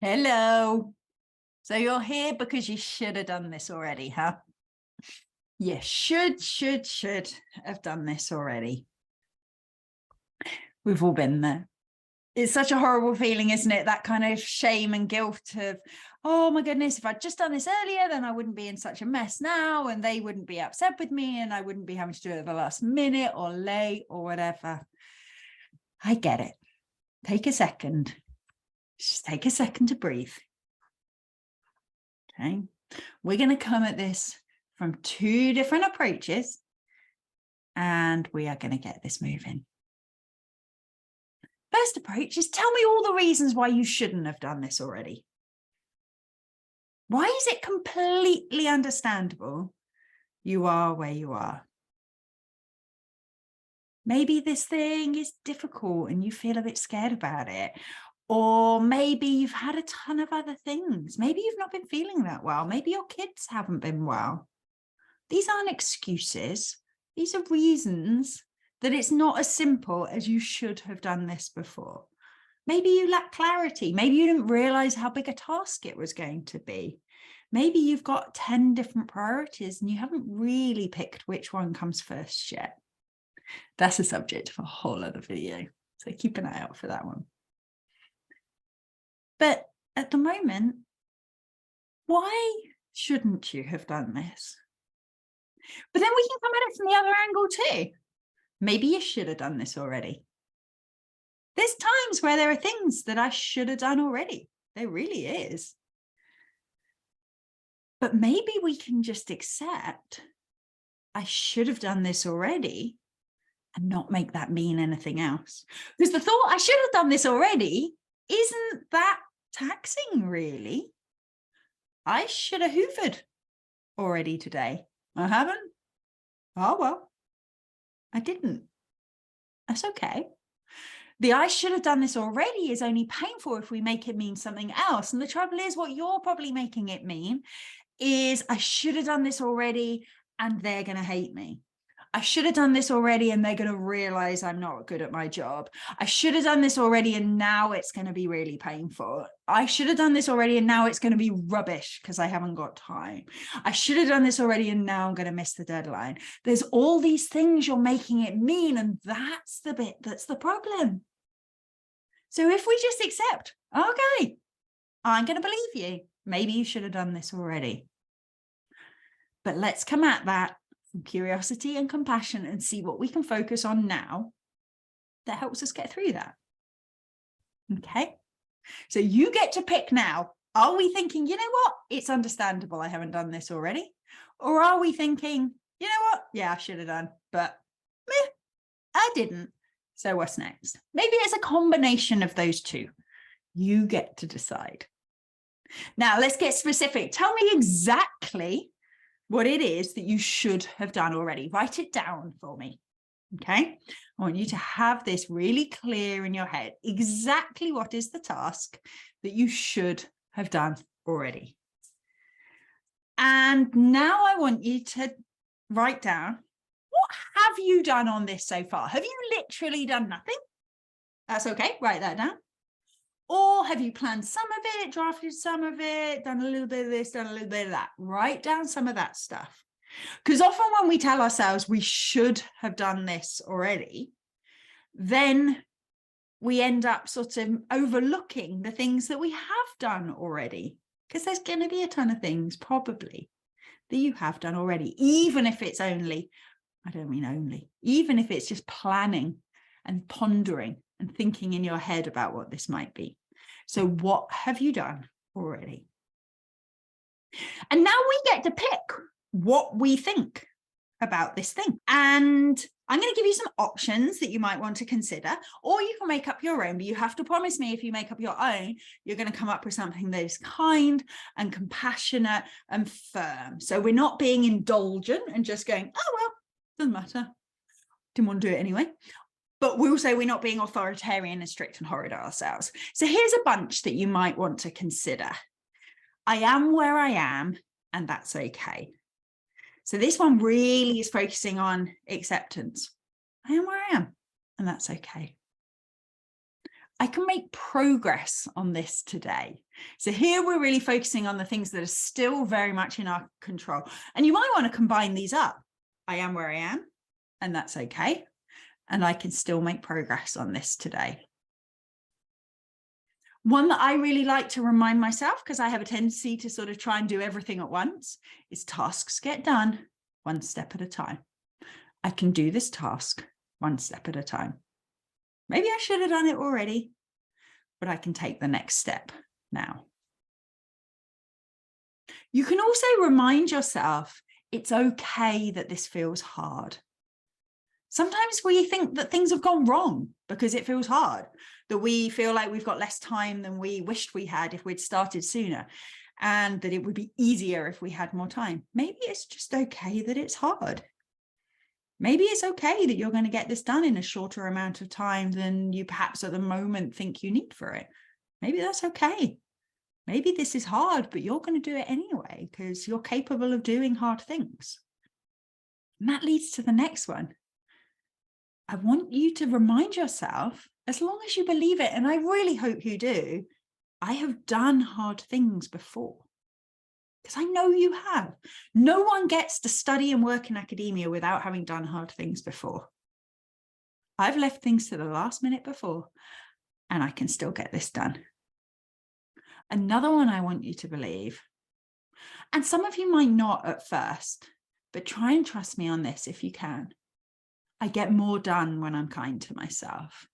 Hello. So you're here because you should have done this already, huh? You should have done this already. We've all been there. It's such a horrible feeling, isn't it? That kind of shame and guilt of, oh my goodness, if I'd just done this earlier, then I wouldn't be in such a mess now, and they wouldn't be upset with me, and I wouldn't be having to do it at the last minute or late or whatever. I get it. Take a second. Just take a second to breathe. Okay. We're going to come at this from two different approaches, and we are going to get this moving. First approach is tell me all the reasons why you shouldn't have done this already. Why is it completely understandable you are where you are? Maybe this thing is difficult and you feel a bit scared about it. Or maybe you've had a ton of other things. Maybe you've not been feeling that well. Maybe your kids haven't been well. These aren't excuses. These are reasons that it's not as simple as you should have done this before. Maybe you lack clarity. Maybe you didn't realize how big a task it was going to be. Maybe you've got 10 different priorities and you haven't really picked which one comes first yet. That's a subject for a whole other video. So keep an eye out for that one. But at the moment, why shouldn't you have done this? But then we can come at it from the other angle too. Maybe you should have done this already. There's times where there are things that I should have done already. There really is. But maybe we can just accept I should have done this already and not make that mean anything else. Because the thought I should have done this already isn't that taxing, really. I should have hoovered already today. I haven't. Oh, well, I didn't. That's okay. The I should have done this already is only painful if we make it mean something else. And the trouble is, what you're probably making it mean is I should have done this already and they're going to hate me. I should have done this already and they're going to realize I'm not good at my job. I should have done this already and now it's going to be really painful. I should have done this already and now it's going to be rubbish because I haven't got time. I should have done this already and now I'm going to miss the deadline. There's all these things you're making it mean, and that's the bit that's the problem. So if we just accept, okay, I'm going to believe you. Maybe you should have done this already. But let's come at that from curiosity and compassion and see what we can focus on now that helps us get through that. Okay, so you get to pick now. Are we thinking, you know what, it's understandable I haven't done this already? Or are we thinking, you know what, yeah, I should have done, but meh, I didn't. So what's next? Maybe it's a combination of those two. You get to decide. Now let's get specific. Tell me exactly what it is that you should have done already. Write it down for me. Okay. I want you to have this really clear in your head. Exactly what is the task that you should have done already. And now I want you to write down, what have you done on this so far? Have you literally done nothing? That's okay. Write that down. Or have you planned some of it, drafted some of it, done a little bit of this, done a little bit of that? Write down some of that stuff. Because often when we tell ourselves we should have done this already, then we end up sort of overlooking the things that we have done already. Because there's going to be a ton of things probably that you have done already, even if it's only, I don't mean only, even if it's just planning and pondering and thinking in your head about what this might be. So what have you done already? And now we get to pick what we think about this thing. And I'm going to give you some options that you might want to consider, or you can make up your own, but you have to promise me if you make up your own, you're going to come up with something that is kind and compassionate and firm. So we're not being indulgent and just going, oh, well, doesn't matter. Didn't want to do it anyway. But we'll say we're not being authoritarian and strict and horrid ourselves. So here's a bunch that you might want to consider. I am where I am, and that's okay. So this one really is focusing on acceptance. I am where I am, and that's okay. I can make progress on this today. So here we're really focusing on the things that are still very much in our control. And you might want to combine these up. I am where I am, and that's okay. And I can still make progress on this today. One that I really like to remind myself, because I have a tendency to sort of try and do everything at once, is tasks get done one step at a time. I can do this task one step at a time. Maybe I should have done it already, but I can take the next step now. You can also remind yourself it's okay that this feels hard. Sometimes we think that things have gone wrong because it feels hard, that we feel like we've got less time than we wished we had if we'd started sooner, and that it would be easier if we had more time. Maybe it's just okay that it's hard. Maybe it's okay that you're going to get this done in a shorter amount of time than you perhaps at the moment think you need for it. Maybe that's okay. Maybe this is hard, but you're going to do it anyway because you're capable of doing hard things. And that leads to the next one. I want you to remind yourself, as long as you believe it, and I really hope you do, I have done hard things before. Because I know you have. No one gets to study and work in academia without having done hard things before. I've left things to the last minute before, and I can still get this done. Another one I want you to believe, and some of you might not at first, but try and trust me on this if you can. I get more done when I'm kind to myself.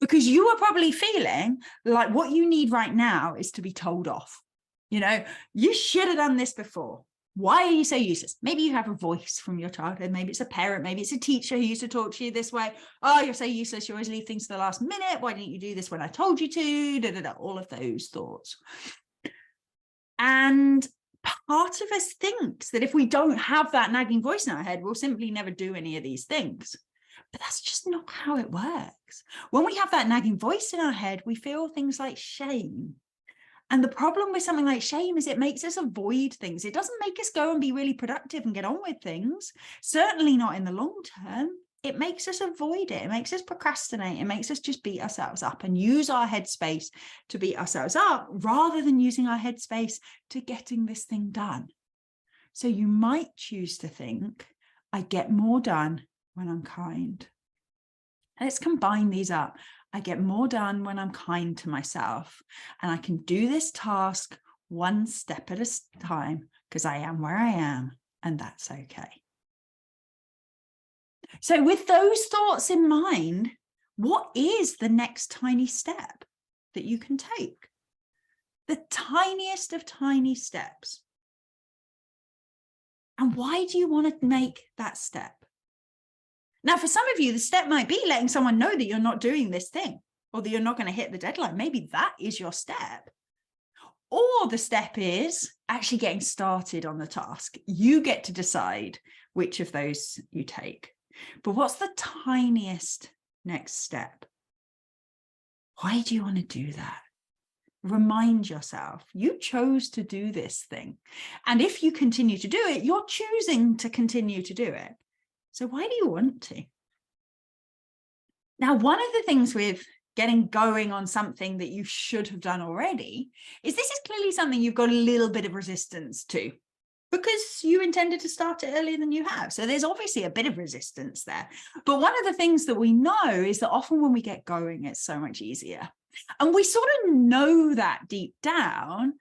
Because you are probably feeling like what you need right now is to be told off. You know, you should have done this before. Why are you so useless? Maybe you have a voice from your childhood. Maybe it's a parent. Maybe it's a teacher who used to talk to you this way. Oh, you're so useless. You always leave things to the last minute. Why didn't you do this when I told you to? Da, da, da, all of those thoughts. And part of us thinks that if we don't have that nagging voice in our head, we'll simply never do any of these things. But that's just not how it works. When we have that nagging voice in our head, we feel things like shame. And the problem with something like shame is it makes us avoid things. It doesn't make us go and be really productive and get on with things. Certainly not in the long term. It makes us avoid it. It makes us procrastinate. It makes us just beat ourselves up and use our headspace to beat ourselves up rather than using our headspace to getting this thing done. So you might choose to think, I get more done when I'm kind. Let's combine these up. I get more done when I'm kind to myself, and I can do this task one step at a time because I am where I am, and that's okay. So with those thoughts in mind, what is the next tiny step that you can take? The tiniest of tiny steps. And why do you want to make that step? Now, for some of you, the step might be letting someone know that you're not doing this thing or that you're not going to hit the deadline. Maybe that is your step. Or the step is actually getting started on the task. You get to decide which of those you take. But what's the tiniest next step? Why do you want to do that? Remind yourself, you chose to do this thing. And if you continue to do it, you're choosing to continue to do it. So why do you want to? Now, one of the things with getting going on something that you should have done already is this is clearly something you've got a little bit of resistance to because you intended to start it earlier than you have. So there's obviously a bit of resistance there. But one of the things that we know is that often when we get going, it's so much easier. And we sort of know that deep down,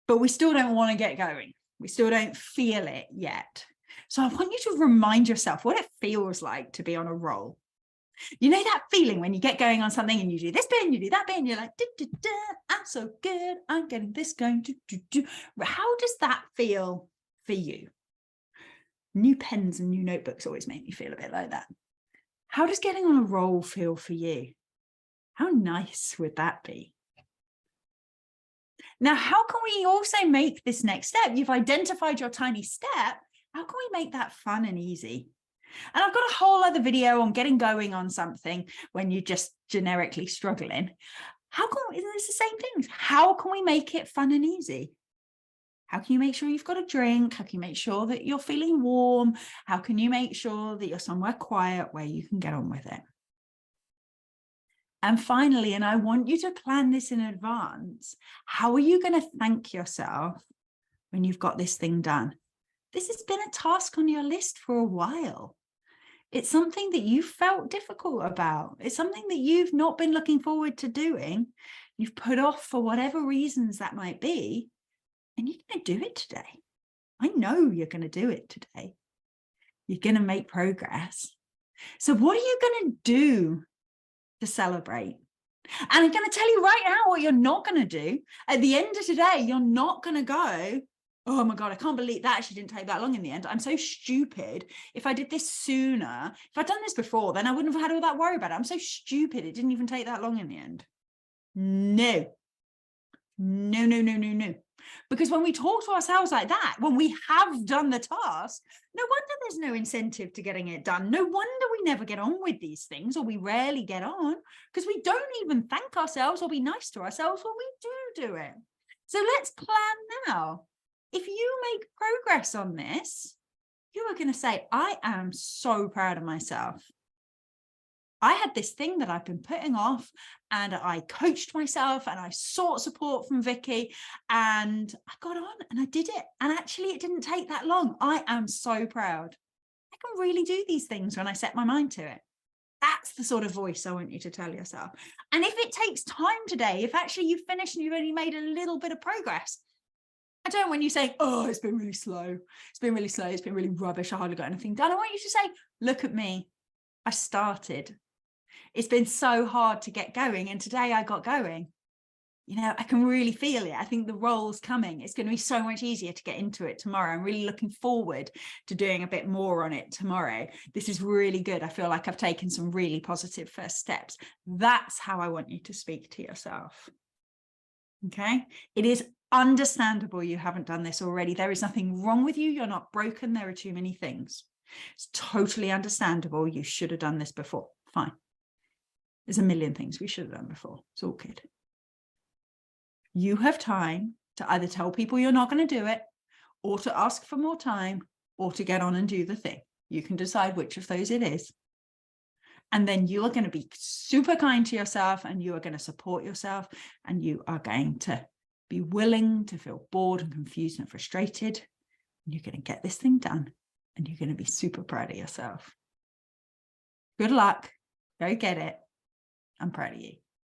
but we still don't want to get going. We still don't feel it yet. So I want you to remind yourself what it feels like to be on a roll. You know that feeling when you get going on something and you do this bit and you do that bit and you're like, I'm so good. I'm getting this going. How does that feel for you? New pens and new notebooks always make me feel a bit like that. How does getting on a roll feel for you? How nice would that be? Now, how can we also make this next step? You've identified your tiny step. How can we make that fun and easy? And I've got a whole other video on getting going on something when you're just generically struggling. It's the same things. How can we make it fun and easy? How can you make sure you've got a drink? How can you make sure that you're feeling warm? How can you make sure that you're somewhere quiet where you can get on with it? And finally, and I want you to plan this in advance, how are you going to thank yourself when you've got this thing done? This has been a task on your list for a while. It's something that you felt difficult about. It's something that you've not been looking forward to doing. You've put off for whatever reasons that might be, and you're going to do it today. I know you're going to do it today. You're going to make progress. So what are you going to do to celebrate? And I'm going to tell you right now what you're not going to do. At the end of today, you're not going to go, oh my God, I can't believe that actually didn't take that long in the end. I'm so stupid. If I did this sooner, if I'd done this before, then I wouldn't have had all that worry about it. I'm so stupid. It didn't even take that long in the end. No. No, no, no, no, no. Because when we talk to ourselves like that, when we have done the task, no wonder there's no incentive to getting it done. No wonder we never get on with these things, or we rarely get on, because we don't even thank ourselves or be nice to ourselves when we do it. So let's plan now. If you make progress on this, you are going to say, I am so proud of myself. I had this thing that I've been putting off, and I coached myself and I sought support from Vicky, and I got on and I did it. And actually it didn't take that long. I am so proud. I can really do these things when I set my mind to it. That's the sort of voice I want you to tell yourself. And if it takes time today, if actually you've finished and you've only made a little bit of progress, I don't want you saying, oh, it's been really slow. It's been really slow. It's been really rubbish. I hardly got anything done. I want you to say, look at me. I started. It's been so hard to get going, and today I got going. You know, I can really feel it. I think the role's coming. It's going to be so much easier to get into it tomorrow. I'm really looking forward to doing a bit more on it tomorrow. This is really good. I feel like I've taken some really positive first steps. That's how I want you to speak to yourself. Okay? It is understandable you haven't done this already. There is nothing wrong with you. You're not broken. There are too many things. It's totally understandable. You should have done this before. Fine. There's a million things we should have done before. It's all good. You have time to either tell people you're not going to do it, or to ask for more time, or to get on and do the thing. You can decide which of those it is. And then you are going to be super kind to yourself, and you are going to support yourself, and you are going to be willing to feel bored and confused and frustrated. And you're going to get this thing done, and you're going to be super proud of yourself. Good luck. Go get it. I'm proud of you.